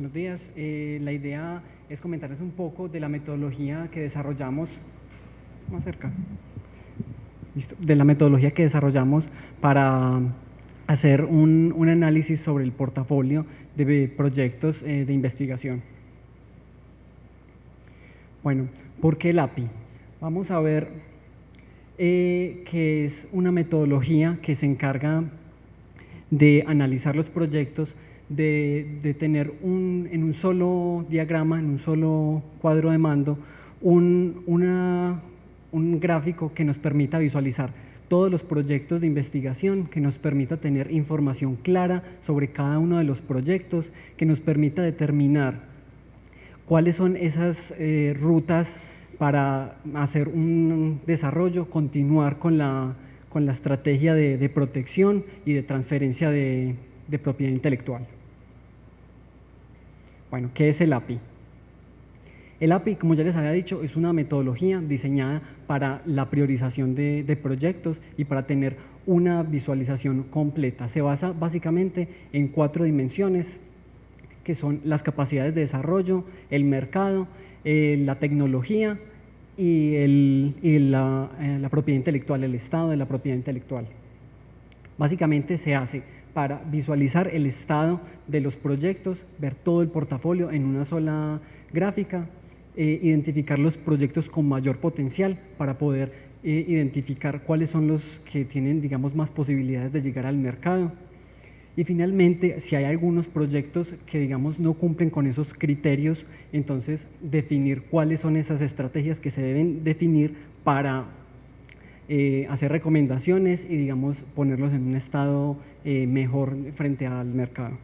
buenos días. La idea es comentarles un poco de la metodología que desarrollamos, más cerca, listo, de la metodología que desarrollamos para hacer un análisis sobre el portafolio de proyectos de investigación. Bueno, ¿por qué el API? Vamos a ver que es una metodología que se encarga de analizar los proyectos, de tener en un solo diagrama, en un solo cuadro de mando, un gráfico que nos permita visualizar todos los proyectos de investigación, que nos permita tener información clara sobre cada uno de los proyectos, que nos permita determinar cuáles son esas rutas para hacer un desarrollo, continuar con la estrategia de protección y de transferencia de propiedad intelectual. Bueno, ¿qué es el API? El API, como ya les había dicho, es una metodología diseñada para la priorización de proyectos y para tener una visualización completa. Se basa básicamente en 4 dimensiones, que son las capacidades de desarrollo, el mercado, la tecnología y la propiedad intelectual, el estado de la propiedad intelectual. Básicamente se hace para visualizar el estado de los proyectos, ver todo el portafolio en una sola gráfica, identificar los proyectos con mayor potencial para poder identificar cuáles son los que tienen, digamos, más posibilidades de llegar al mercado. Y finalmente, si hay algunos proyectos que, digamos, no cumplen con esos criterios, entonces definir cuáles son esas estrategias que se deben definir para hacer recomendaciones y, digamos, ponerlos en un estado mejor frente al mercado.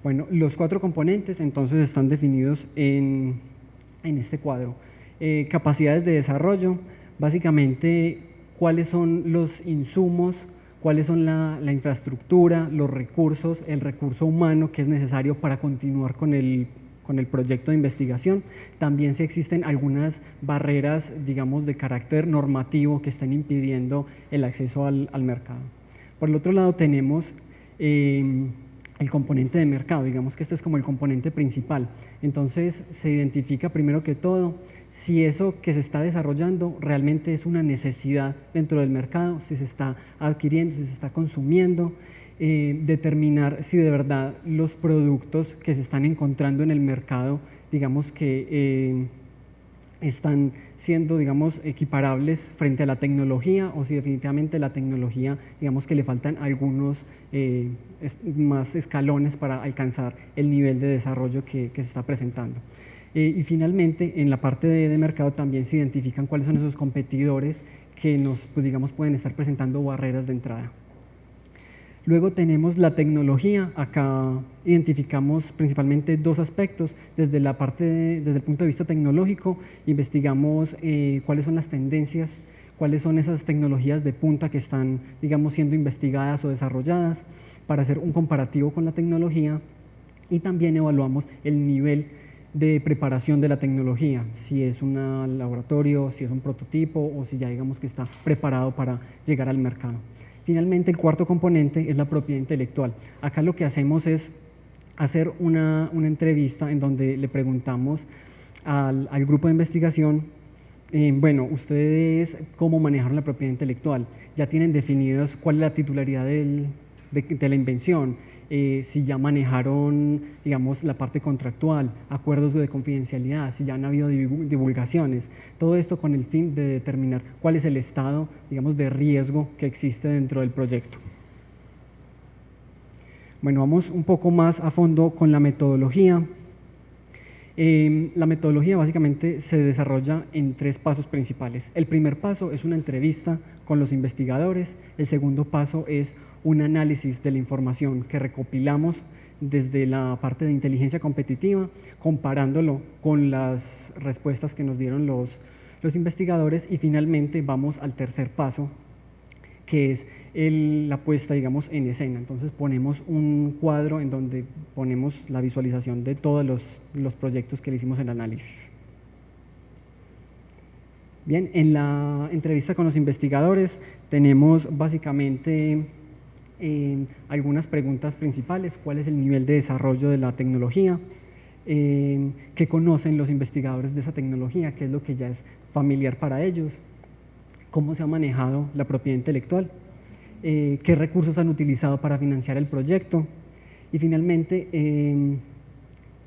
Bueno, los 4 componentes entonces están definidos en este cuadro. Capacidades de desarrollo, básicamente cuáles son los insumos, cuáles son la infraestructura, los recursos, el recurso humano que es necesario para continuar con el proyecto de investigación. También si existen algunas barreras, digamos, de carácter normativo que estén impidiendo el acceso al mercado. Por el otro lado tenemos el componente de mercado, digamos que este es como el componente principal. Entonces se identifica primero que todo si eso que se está desarrollando realmente es una necesidad dentro del mercado, si se está adquiriendo, si se está consumiendo, determinar si de verdad los productos que se están encontrando en el mercado, digamos que están siendo, digamos, equiparables frente a la tecnología o si definitivamente la tecnología, digamos que le faltan algunos más escalones para alcanzar el nivel de desarrollo que se está presentando. Y finalmente, en la parte de mercado también se identifican cuáles son esos competidores que nos, pues, digamos, pueden estar presentando barreras de entrada. Luego tenemos la tecnología. Acá identificamos principalmente 2 aspectos. Desde el punto de vista tecnológico, investigamos cuáles son las tendencias, cuáles son esas tecnologías de punta que están, digamos, siendo investigadas o desarrolladas para hacer un comparativo con la tecnología, y también evaluamos el nivel de preparación de la tecnología, si es un laboratorio, si es un prototipo o si ya, digamos, que está preparado para llegar al mercado. Finalmente, el cuarto componente es la propiedad intelectual. Acá lo que hacemos es hacer una entrevista en donde le preguntamos al grupo de investigación, bueno, ustedes cómo manejaron la propiedad intelectual, ya tienen definidos cuál es la titularidad de la invención, si ya manejaron, digamos, la parte contractual, acuerdos de confidencialidad, si ya han habido divulgaciones, todo esto con el fin de determinar cuál es el estado, digamos, de riesgo que existe dentro del proyecto. Bueno, vamos un poco más a fondo con la metodología. La metodología básicamente se desarrolla en 3 pasos principales. El primer paso es una entrevista con los investigadores, el segundo paso es un análisis de la información que recopilamos desde la parte de inteligencia competitiva, comparándolo con las respuestas que nos dieron los investigadores, y finalmente vamos al tercer paso, que es la puesta, digamos, en escena. Entonces ponemos un cuadro en donde ponemos la visualización de todos los proyectos que le hicimos el análisis. Bien, en la entrevista con los investigadores tenemos básicamente algunas preguntas principales: ¿cuál es el nivel de desarrollo de la tecnología? ¿Qué conocen los investigadores de esa tecnología? ¿Qué es lo que ya es familiar para ellos? ¿Cómo se ha manejado la propiedad intelectual? ¿Qué recursos han utilizado para financiar el proyecto? Y finalmente,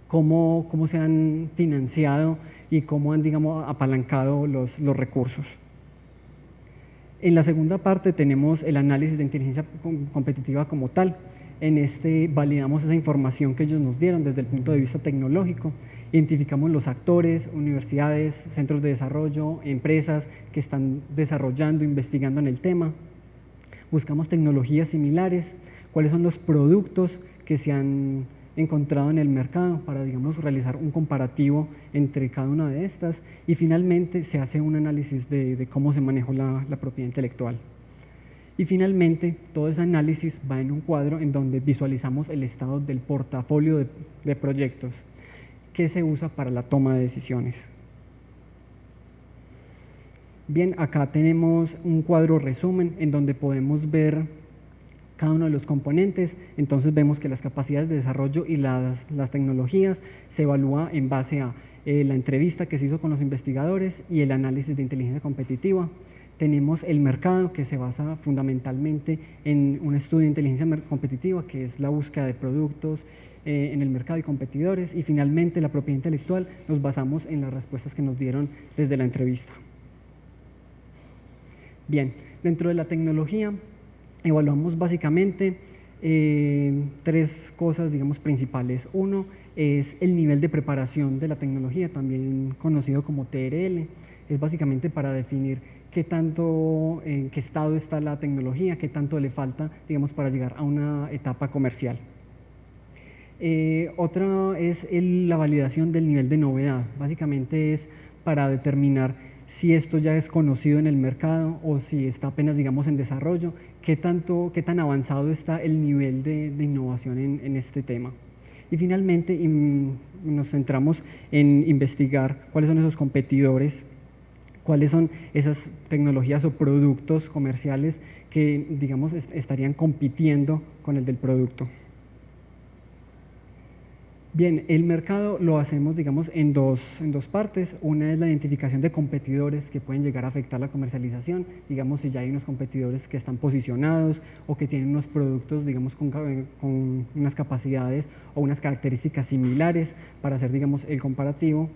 cómo se han financiado y cómo han, digamos, apalancado los recursos. En la segunda parte tenemos el análisis de inteligencia competitiva como tal. En este validamos esa información que ellos nos dieron desde el punto de vista tecnológico. Identificamos los actores, universidades, centros de desarrollo, empresas que están desarrollando, investigando en el tema. Buscamos tecnologías similares, cuáles son los productos que se han encontrado en el mercado para, digamos, realizar un comparativo entre cada una de estas, y finalmente se hace un análisis de cómo se manejó la propiedad intelectual. Y finalmente, todo ese análisis va en un cuadro en donde visualizamos el estado del portafolio de proyectos que se usa para la toma de decisiones. Bien, acá tenemos un cuadro resumen en donde podemos ver cada uno de los componentes. Entonces vemos que las capacidades de desarrollo y las tecnologías se evalúa en base a la entrevista que se hizo con los investigadores y el análisis de inteligencia competitiva. Tenemos el mercado, que se basa fundamentalmente en un estudio de inteligencia competitiva, que es la búsqueda de productos en el mercado y competidores. Y finalmente la propiedad intelectual, nos basamos en las respuestas que nos dieron desde la entrevista. Bien, dentro de la tecnología evaluamos básicamente tres cosas, digamos, principales. Uno es el nivel de preparación de la tecnología, también conocido como TRL. Es básicamente para definir qué tanto, en qué estado está la tecnología, qué tanto le falta, digamos, para llegar a una etapa comercial. Otra es la validación del nivel de novedad. Básicamente es para determinar si esto ya es conocido en el mercado o si está apenas, digamos, en desarrollo, qué tan avanzado está el nivel de innovación en este tema. Y finalmente nos centramos en investigar cuáles son esos competidores, cuáles son esas tecnologías o productos comerciales que, digamos, estarían compitiendo con el del producto. Bien, el mercado lo hacemos, digamos, en dos partes. Una es la identificación de competidores que pueden llegar a afectar la comercialización, digamos, si ya hay unos competidores que están posicionados o que tienen unos productos, digamos, con unas capacidades o unas características similares para hacer, digamos, el comparativo.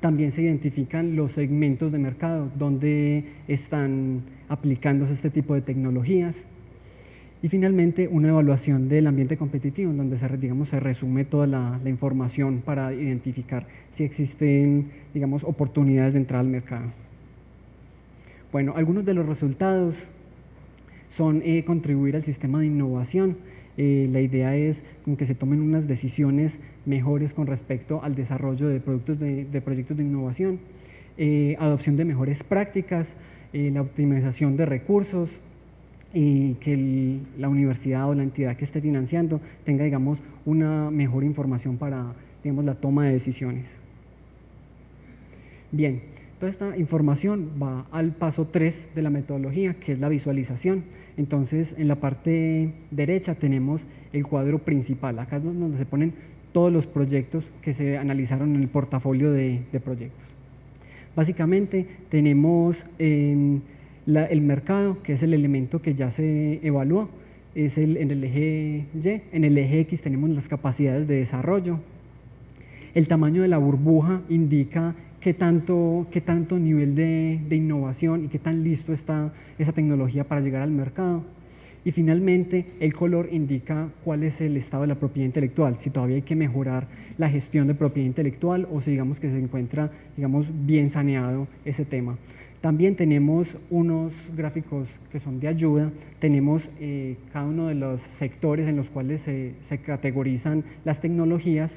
También se identifican los segmentos de mercado donde están aplicándose este tipo de tecnologías. Y finalmente, una evaluación del ambiente competitivo, en donde se resume toda la información para identificar si existen, digamos, oportunidades de entrada al mercado. Bueno, algunos de los resultados son contribuir al sistema de innovación. La idea es que se tomen unas decisiones mejores con respecto al desarrollo de proyectos de innovación, adopción de mejores prácticas, la optimización de recursos, y que la universidad o la entidad que esté financiando tenga, digamos, una mejor información para, digamos, la toma de decisiones. Bien, toda esta información va al paso 3 de la metodología, que es la visualización. Entonces, en la parte derecha tenemos el cuadro principal. Acá es donde se ponen todos los proyectos que se analizaron en el portafolio de proyectos. Básicamente tenemos el mercado, que es el elemento que ya se evaluó, es en el eje Y. En el eje X tenemos las capacidades de desarrollo. El tamaño de la burbuja indica qué tanto nivel de innovación y qué tan listo está esa tecnología para llegar al mercado. Y finalmente, el color indica cuál es el estado de la propiedad intelectual, si todavía hay que mejorar la gestión de propiedad intelectual o si, digamos, que se encuentra, digamos, bien saneado ese tema. También tenemos unos gráficos que son de ayuda. Tenemos cada uno de los sectores en los cuales se categorizan las tecnologías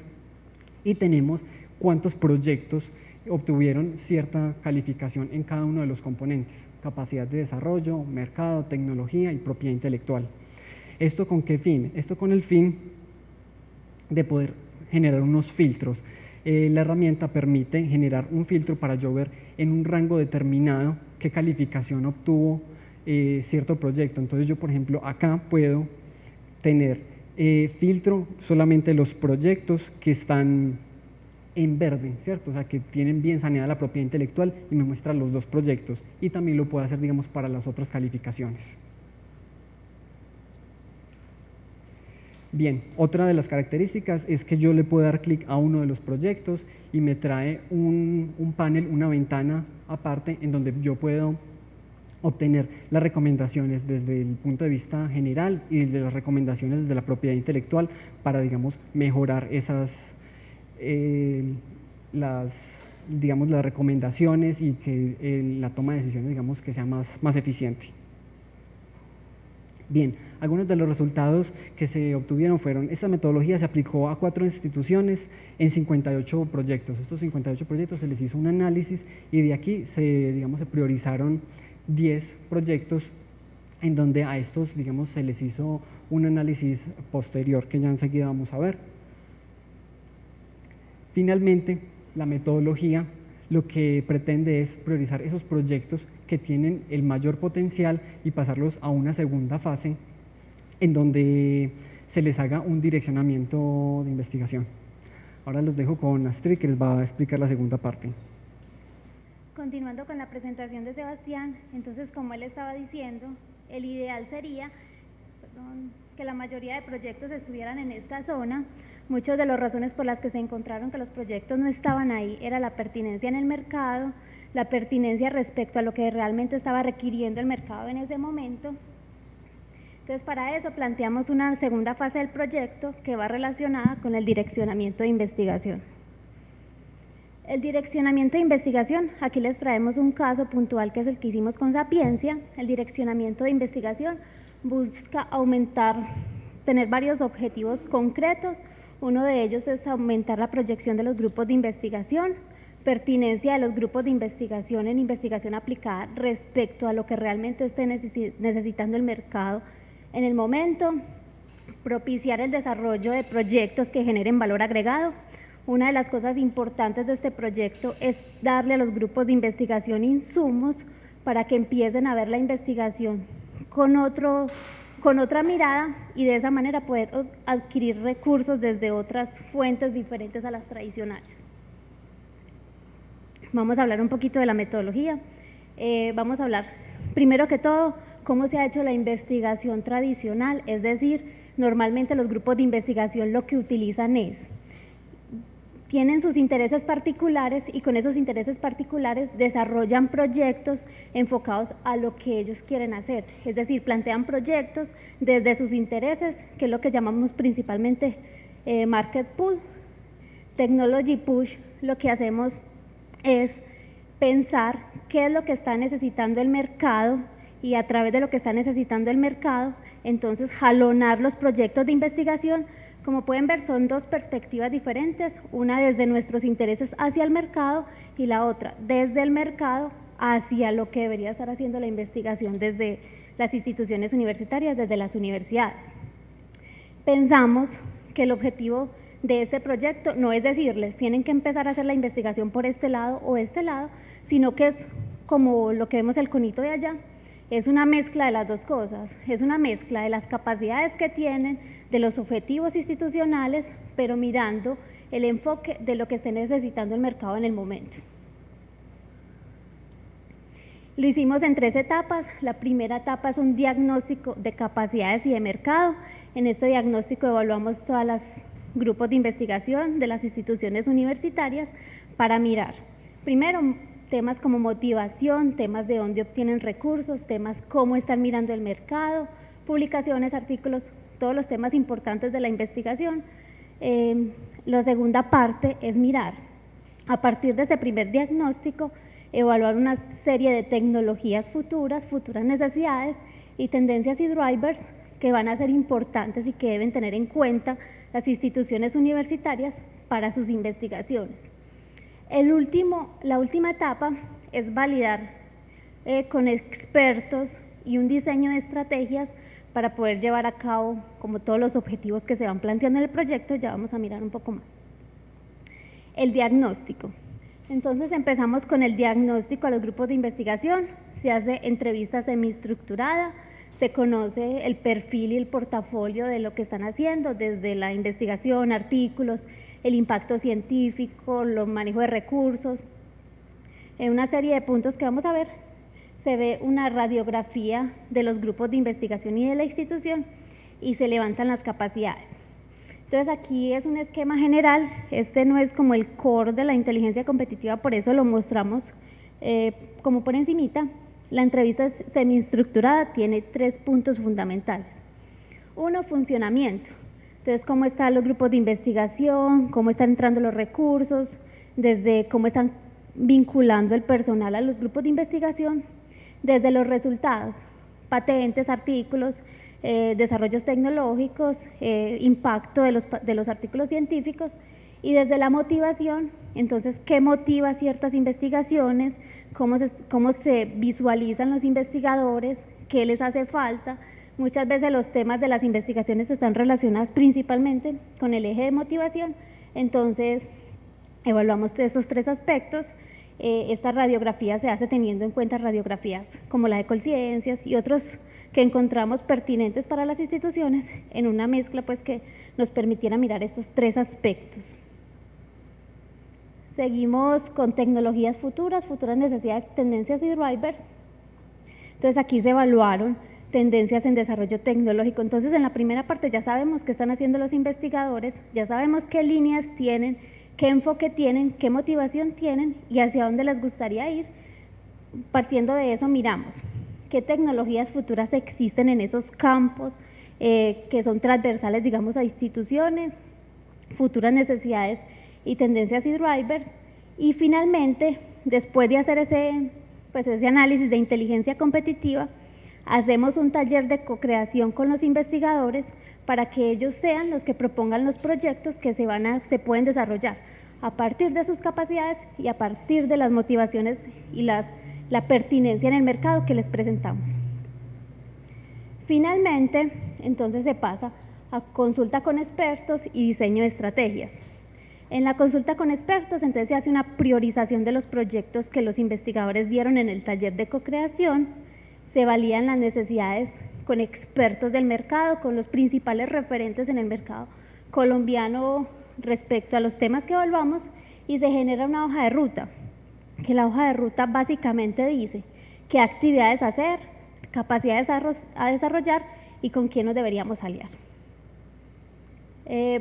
y tenemos cuántos proyectos obtuvieron cierta calificación en cada uno de los componentes: capacidad de desarrollo, mercado, tecnología y propiedad intelectual. ¿Esto con qué fin? Esto con el fin de poder generar unos filtros. La herramienta permite generar un filtro para yo ver en un rango determinado qué calificación obtuvo cierto proyecto. Entonces yo, por ejemplo, acá puedo tener filtro solamente los proyectos que están en verde, ¿cierto? O sea, que tienen bien saneada la propiedad intelectual y me muestra los dos proyectos. Y también lo puedo hacer, digamos, para las otras calificaciones. Bien, otra de las características es que yo le puedo dar clic a uno de los proyectos y me trae un panel, una ventana aparte en donde yo puedo obtener las recomendaciones desde el punto de vista general y desde las recomendaciones desde la propiedad intelectual para, digamos, mejorar esas, digamos, las recomendaciones y que la toma de decisiones, digamos, que sea más eficiente. Bien, algunos de los resultados que se obtuvieron fueron, esta metodología se aplicó a 4 instituciones en 58 proyectos. Estos 58 proyectos se les hizo un análisis y de aquí digamos, se priorizaron 10 proyectos en donde a estos, digamos, se les hizo un análisis posterior que ya enseguida vamos a ver. Finalmente, la metodología lo que pretende es priorizar esos proyectos que tienen el mayor potencial y pasarlos a una segunda fase en donde se les haga un direccionamiento de investigación. Ahora los dejo con Astrid, que les va a explicar la segunda parte. Continuando con la presentación de Sebastián, entonces, como él estaba diciendo, el ideal sería que la mayoría de proyectos estuvieran en esta zona. Muchas de las razones por las que se encontraron que los proyectos no estaban ahí era la pertinencia en el mercado, la pertinencia respecto a lo que realmente estaba requiriendo el mercado en ese momento. Entonces, para eso planteamos una segunda fase del proyecto que va relacionada con el direccionamiento de investigación. El direccionamiento de investigación, aquí les traemos un caso puntual que es el que hicimos con Sapiencia. El direccionamiento de investigación busca tener varios objetivos concretos. Uno de ellos es aumentar la proyección de los grupos de investigación, pertinencia de los grupos de investigación en investigación aplicada respecto a lo que realmente esté necesitando el mercado en el momento, propiciar el desarrollo de proyectos que generen valor agregado. Una de las cosas importantes de este proyecto es darle a los grupos de investigación insumos para que empiecen a ver la investigación con otra mirada y de esa manera poder adquirir recursos desde otras fuentes diferentes a las tradicionales. Vamos a hablar un poquito de la metodología. Vamos a hablar, primero que todo, cómo se ha hecho la investigación tradicional, es decir, normalmente los grupos de investigación lo que utilizan tienen sus intereses particulares y con esos intereses particulares desarrollan proyectos enfocados a lo que ellos quieren hacer, es decir, plantean proyectos desde sus intereses, que es lo que llamamos principalmente market pull. Technology push, lo que hacemos es pensar qué es lo que está necesitando el mercado y a través de lo que está necesitando el mercado, entonces jalonar los proyectos de investigación. Como pueden ver, son dos perspectivas diferentes, una desde nuestros intereses hacia el mercado y la otra desde el mercado hacia lo que debería estar haciendo la investigación desde las instituciones universitarias, desde las universidades. Pensamos que el objetivo de este proyecto no es decirles tienen que empezar a hacer la investigación por este lado o este lado, sino que es como lo que vemos el conito de allá, es una mezcla de las dos cosas, es una mezcla de las capacidades que tienen, de los objetivos institucionales, pero mirando el enfoque de lo que esté necesitando el mercado en el momento. Lo hicimos en 3 etapas. La primera etapa es un diagnóstico de capacidades y de mercado. En este diagnóstico evaluamos todos los grupos de investigación de las instituciones universitarias para mirar, primero, temas como motivación, temas de dónde obtienen recursos, temas cómo están mirando el mercado, publicaciones, artículos, todos los temas importantes de la investigación. La segunda parte es mirar, a partir de ese primer diagnóstico, evaluar una serie de tecnologías futuras necesidades y tendencias y drivers que van a ser importantes y que deben tener en cuenta las instituciones universitarias para sus investigaciones. La última etapa es validar con expertos y un diseño de estrategias para poder llevar a cabo como todos los objetivos que se van planteando en el proyecto. Ya vamos a mirar un poco más. El diagnóstico. Entonces empezamos con el diagnóstico a los grupos de investigación. se hace entrevista semiestructurada, se conoce el perfil y el portafolio de lo que están haciendo, desde la investigación, artículos, el impacto científico, los manejos de recursos. En una serie de puntos que vamos a ver, se ve una radiografía de los grupos de investigación y de la institución y se levantan las capacidades. Entonces aquí es un esquema general, este no es como el core de la inteligencia competitiva, por eso lo mostramos como por encimita. La entrevista semiestructurada tiene 3 puntos fundamentales. Uno, funcionamiento. Entonces, cómo están los grupos de investigación, cómo están entrando los recursos, desde cómo están vinculando el personal a los grupos de investigación, desde los resultados, patentes, artículos, desarrollos tecnológicos, impacto de los artículos científicos, y desde la motivación, entonces, ¿qué motiva ciertas investigaciones? Cómo se visualizan los investigadores, qué les hace falta. Muchas veces los temas de las investigaciones están relacionados principalmente con el eje de motivación, entonces evaluamos esos 3 aspectos. Esta radiografía se hace teniendo en cuenta radiografías como la de Colciencias y otros que encontramos pertinentes para las instituciones en una mezcla pues que nos permitiera mirar estos 3 aspectos. Seguimos con tecnologías futuras, futuras necesidades, tendencias y drivers. Entonces aquí se evaluaron tendencias en desarrollo tecnológico. Entonces en la primera parte ya sabemos qué están haciendo los investigadores, ya sabemos qué líneas tienen, qué enfoque tienen, qué motivación tienen y hacia dónde les gustaría ir. Partiendo de eso miramos qué tecnologías futuras existen en esos campos que son transversales, digamos, a instituciones, futuras necesidades y tendencias y drivers, y finalmente, después de hacer ese análisis de inteligencia competitiva, hacemos un taller de co-creación con los investigadores para que ellos sean los que propongan los proyectos que se pueden desarrollar a partir de sus capacidades y a partir de las motivaciones y la pertinencia en el mercado que les presentamos. Finalmente, entonces se pasa a consulta con expertos y diseño de estrategias. En la consulta con expertos, entonces se hace una priorización de los proyectos que los investigadores dieron en el taller de co-creación, se validan las necesidades con expertos del mercado, con los principales referentes en el mercado colombiano respecto a los temas que evaluamos y se genera una hoja de ruta, que la hoja de ruta básicamente dice qué actividades hacer, capacidades a desarrollar y con quién nos deberíamos aliar.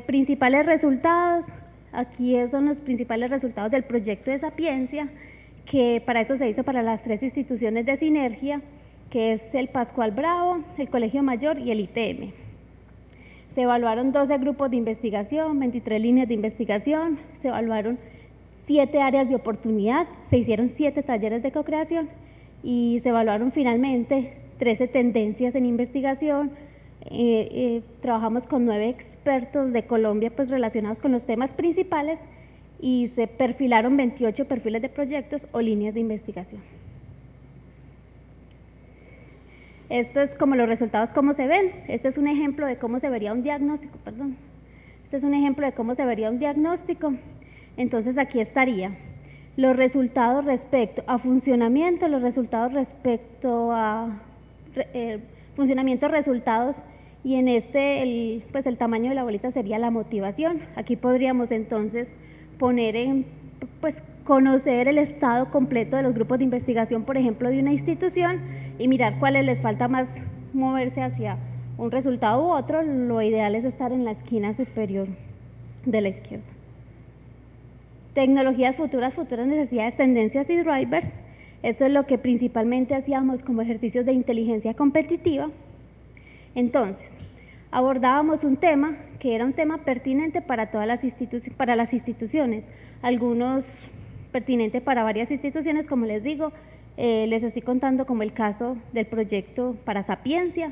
Principales resultados. Aquí son los principales resultados del proyecto de Sapiencia, que para eso se hizo para las 3 instituciones de sinergia, que es el Pascual Bravo, el Colegio Mayor y el ITM. Se evaluaron 12 grupos de investigación, 23 líneas de investigación, se evaluaron 7 áreas de oportunidad, se hicieron 7 talleres de co-creación y se evaluaron finalmente 13 tendencias en investigación. Trabajamos con 9 expertos de Colombia pues relacionados con los temas principales y se perfilaron 28 perfiles de proyectos o líneas de investigación. Esto es como los resultados, cómo se ven. Este es un ejemplo de cómo se vería un diagnóstico, Este es un ejemplo de cómo se vería un diagnóstico. Entonces aquí estaría los resultados respecto a funcionamiento, los resultados respecto a funcionamiento, resultados, y en este el tamaño de la bolita sería la motivación. Aquí podríamos entonces poner conocer el estado completo de los grupos de investigación, por ejemplo, de una institución y mirar cuáles les falta más moverse hacia un resultado u otro. Lo ideal es estar en la esquina superior de la izquierda. Tecnologías futuras, futuras necesidades, tendencias y drivers. Eso es lo que principalmente hacíamos como ejercicios de inteligencia competitiva. Entonces, abordábamos un tema que era un tema pertinente para todas las instituciones, algunos pertinentes para varias instituciones, como les digo, les estoy contando como el caso del proyecto para Sapiencia.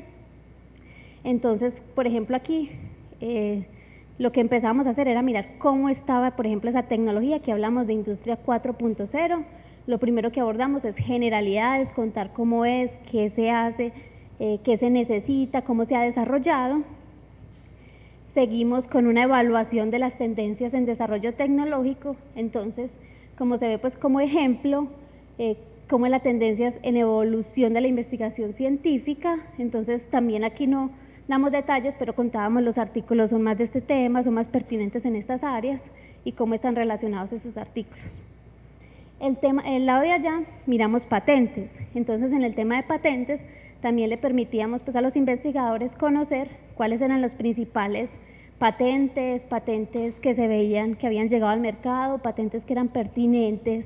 Entonces, por ejemplo, aquí lo que empezamos a hacer era mirar cómo estaba, por ejemplo, esa tecnología. Aquí hablamos de Industria 4.0, lo primero que abordamos es generalidades, contar cómo es, qué se hace, qué se necesita, cómo se ha desarrollado. Seguimos con una evaluación de las tendencias en desarrollo tecnológico. Entonces, como se ve pues como ejemplo, cómo es la tendencia en evolución de la investigación científica. Entonces también aquí no damos detalles, pero contábamos los artículos son más de este tema, son más pertinentes en estas áreas y cómo están relacionados esos artículos. El lado de allá miramos patentes. Entonces en el tema de patentes también le permitíamos pues a los investigadores conocer cuáles eran los principales patentes que se veían que habían llegado al mercado, patentes que eran pertinentes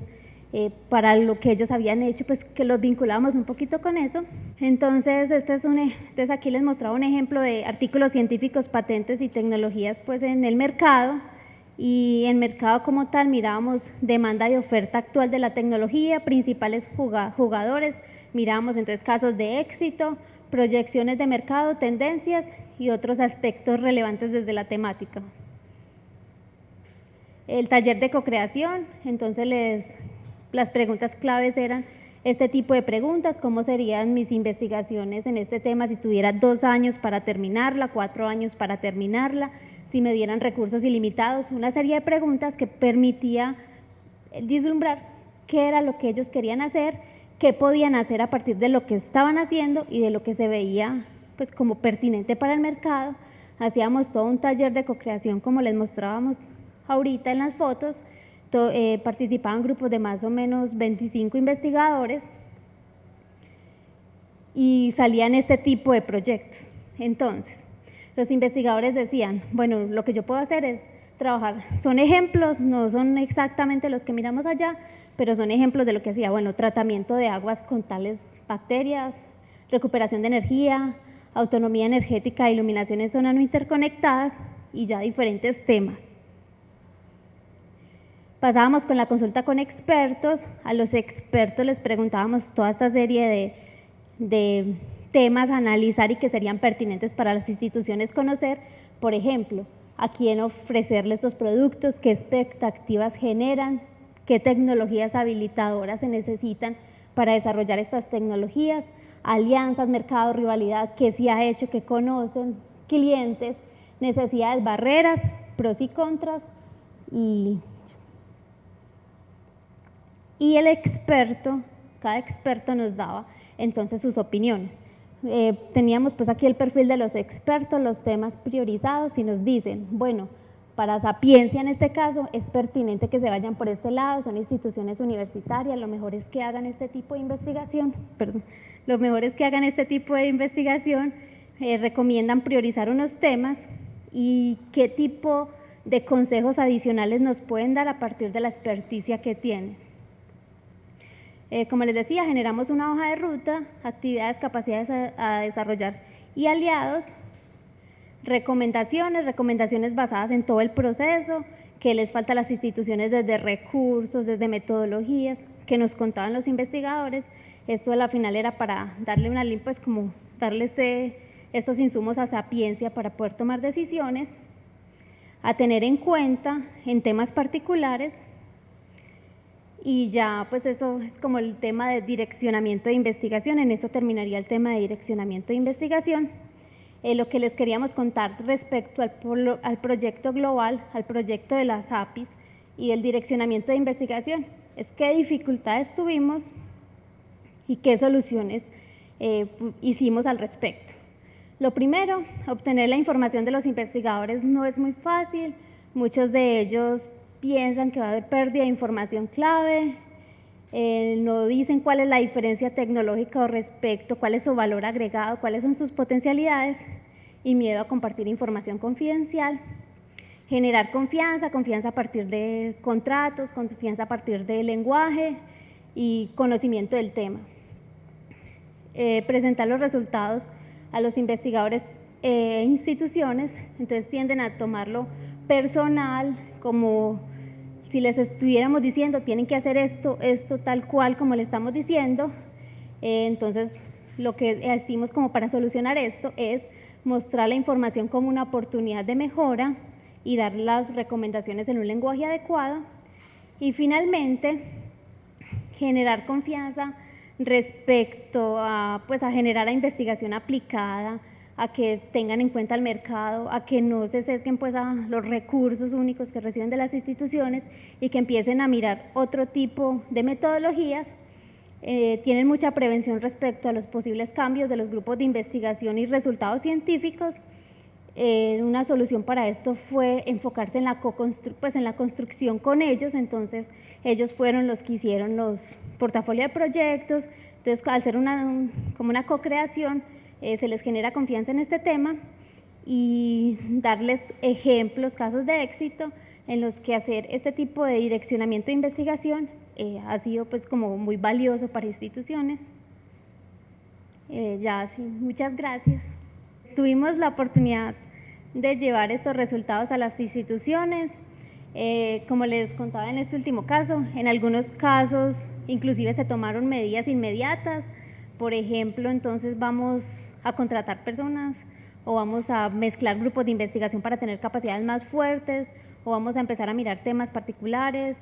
para lo que ellos habían hecho, pues que los vinculamos un poquito con eso. Entonces, entonces aquí les mostraba un ejemplo de artículos científicos, patentes y tecnologías pues en el mercado. Y en mercado como tal mirábamos demanda y oferta actual de la tecnología, principales jugadores, mirábamos entonces casos de éxito, proyecciones de mercado, tendencias y otros aspectos relevantes desde la temática. El taller de cocreación, entonces las preguntas claves eran este tipo de preguntas: cómo serían mis investigaciones en este tema si tuviera 2 años para terminarla, 4 años para terminarla, si me dieran recursos ilimitados, una serie de preguntas que permitía vislumbrar qué era lo que ellos querían hacer, qué podían hacer a partir de lo que estaban haciendo y de lo que se veía pues como pertinente para el mercado. Hacíamos todo un taller de cocreación como les mostrábamos ahorita en las fotos. Participaban grupos de más o menos 25 investigadores y salían este tipo de proyectos. Entonces, los investigadores decían, bueno, lo que yo puedo hacer es trabajar, son ejemplos, no son exactamente los que miramos allá, pero son ejemplos de lo que hacía, bueno, tratamiento de aguas con tales bacterias, recuperación de energía, autonomía energética, iluminación en zonas no interconectadas y ya diferentes temas. Pasábamos con la consulta con expertos, a los expertos les preguntábamos toda esta serie de temas a analizar y que serían pertinentes para las instituciones conocer, por ejemplo, a quién ofrecerle estos productos, qué expectativas generan, qué tecnologías habilitadoras se necesitan para desarrollar estas tecnologías, alianzas, mercado, rivalidad, qué se ha hecho, qué conocen, clientes, necesidades, barreras, pros y contras y el experto, cada experto nos daba entonces sus opiniones. Teníamos pues aquí el perfil de los expertos, los temas priorizados y nos dicen, bueno, para Sapiencia en este caso es pertinente que se vayan por este lado, son instituciones universitarias, lo mejor es que hagan este tipo de investigación, recomiendan priorizar unos temas y qué tipo de consejos adicionales nos pueden dar a partir de la experticia que tienen. Como les decía, generamos una hoja de ruta, actividades, capacidades a desarrollar y aliados, recomendaciones basadas en todo el proceso, que les falta a las instituciones desde recursos, desde metodologías, que nos contaban los investigadores. Esto a la final era para darle una limpia, pues como darles estos insumos a Sapiencia para poder tomar decisiones, a tener en cuenta en temas particulares. Y ya pues eso es como el tema de direccionamiento de investigación, en eso terminaría el tema de direccionamiento de investigación. Lo que les queríamos contar respecto al proyecto global, al proyecto de las APIs y el direccionamiento de investigación, es qué dificultades tuvimos y qué soluciones hicimos al respecto. Lo primero, obtener la información de los investigadores no es muy fácil, muchos de ellos piensan que va a haber pérdida de información clave, no dicen cuál es la diferencia tecnológica o respecto, cuál es su valor agregado, cuáles son sus potencialidades y miedo a compartir información confidencial. Generar confianza a partir de contratos, confianza a partir de lenguaje y conocimiento del tema. Presentar los resultados a los investigadores e instituciones, entonces tienden a tomarlo personal, como si les estuviéramos diciendo tienen que hacer esto tal cual como le estamos diciendo. Entonces lo que decimos como para solucionar esto es mostrar la información como una oportunidad de mejora y dar las recomendaciones en un lenguaje adecuado. Y finalmente generar confianza respecto a generar la investigación aplicada, a que tengan en cuenta el mercado, a que no se sesguen pues a los recursos únicos que reciben de las instituciones y que empiecen a mirar otro tipo de metodologías tienen mucha prevención respecto a los posibles cambios de los grupos de investigación y resultados científicos. Una solución para esto fue enfocarse en la construcción con ellos. Entonces ellos fueron los que hicieron los portafolios de proyectos. Entonces, al ser como una co-creación, se les genera confianza en este tema y darles ejemplos, casos de éxito en los que hacer este tipo de direccionamiento de investigación ha sido pues como muy valioso para instituciones. Muchas gracias. Tuvimos la oportunidad de llevar estos resultados a las instituciones. Como les contaba en este último caso, en algunos casos inclusive se tomaron medidas inmediatas. Por ejemplo, entonces vamos a contratar personas o vamos a mezclar grupos de investigación para tener capacidades más fuertes, o vamos a empezar a mirar temas particulares,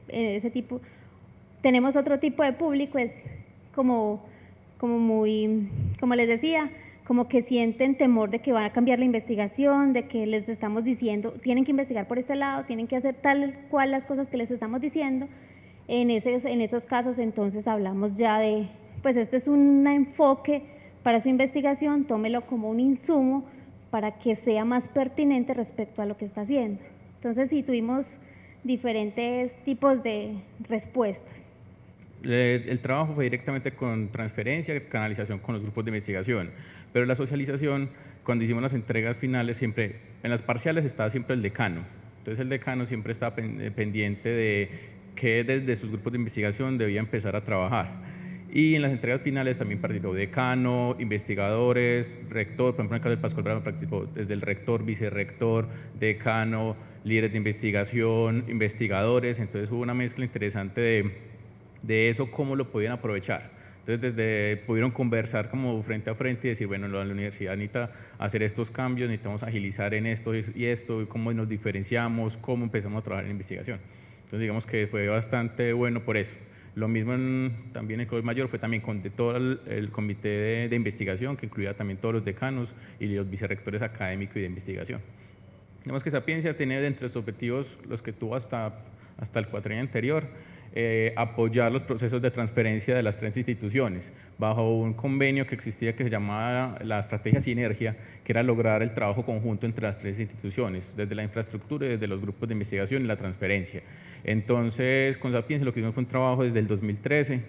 ese tipo. Tenemos otro tipo de público, es como les decía, como que sienten temor de que van a cambiar la investigación, de que les estamos diciendo, tienen que investigar por este lado, tienen que hacer tal cual las cosas que les estamos diciendo. En esos casos entonces hablamos ya de, pues este es un enfoque para su investigación, tómelo como un insumo para que sea más pertinente respecto a lo que está haciendo. Entonces sí, tuvimos diferentes tipos de respuestas. El trabajo fue directamente con transferencia, canalización con los grupos de investigación, pero la socialización, cuando hicimos las entregas finales, siempre, en las parciales estaba siempre el decano. Entonces el decano siempre estaba pendiente de que desde sus grupos de investigación debía empezar a trabajar. Y en las entregas finales también participó decano, investigadores, rector. Por ejemplo, en el caso del Pascual Bravo participó desde el rector, vicerrector, decano, líderes de investigación, investigadores. Entonces hubo una mezcla interesante de eso, cómo lo podían aprovechar. Entonces pudieron conversar como frente a frente y decir, bueno, la universidad necesita hacer estos cambios, necesitamos agilizar en esto y esto, cómo nos diferenciamos, cómo empezamos a trabajar en investigación. Entonces digamos que fue bastante bueno por eso. Lo mismo también en el Colegio Mayor, fue también con todo el comité de investigación, que incluía también todos los decanos y los vicerrectores académicos y de investigación. Digamos que Sapiencia tiene entre sus objetivos, los que tuvo hasta el cuatrienio anterior, apoyar los procesos de transferencia de las tres instituciones, bajo un convenio que existía que se llamaba la estrategia Sinergia, que era lograr el trabajo conjunto entre las tres instituciones, desde la infraestructura y desde los grupos de investigación y la transferencia. Entonces, con Sapiencia lo que hicimos fue un trabajo desde el 2013,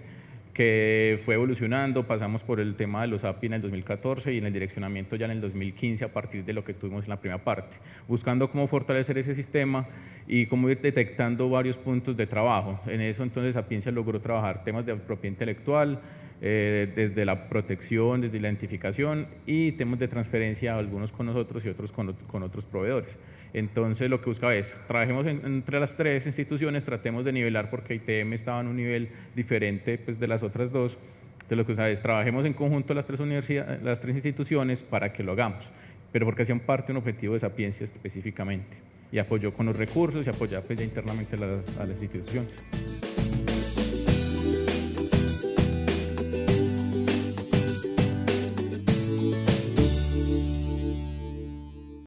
que fue evolucionando, pasamos por el tema de los API en el 2014 y en el direccionamiento ya en el 2015 a partir de lo que tuvimos en la primera parte, buscando cómo fortalecer ese sistema y cómo ir detectando varios puntos de trabajo. En eso entonces Sapiencia logró trabajar temas de propiedad intelectual, desde la protección, desde la identificación y temas de transferencia, algunos con nosotros y otros con otros proveedores. Entonces lo que buscaba es, trabajemos entre las tres instituciones, tratemos de nivelar porque ITM estaba en un nivel diferente pues, de las otras dos. Entonces lo que buscaba es, trabajemos en conjunto las tres instituciones para que lo hagamos, pero porque hacían parte de un objetivo de Sapiencia específicamente. Y apoyó con los recursos y apoyó pues, ya internamente a las instituciones.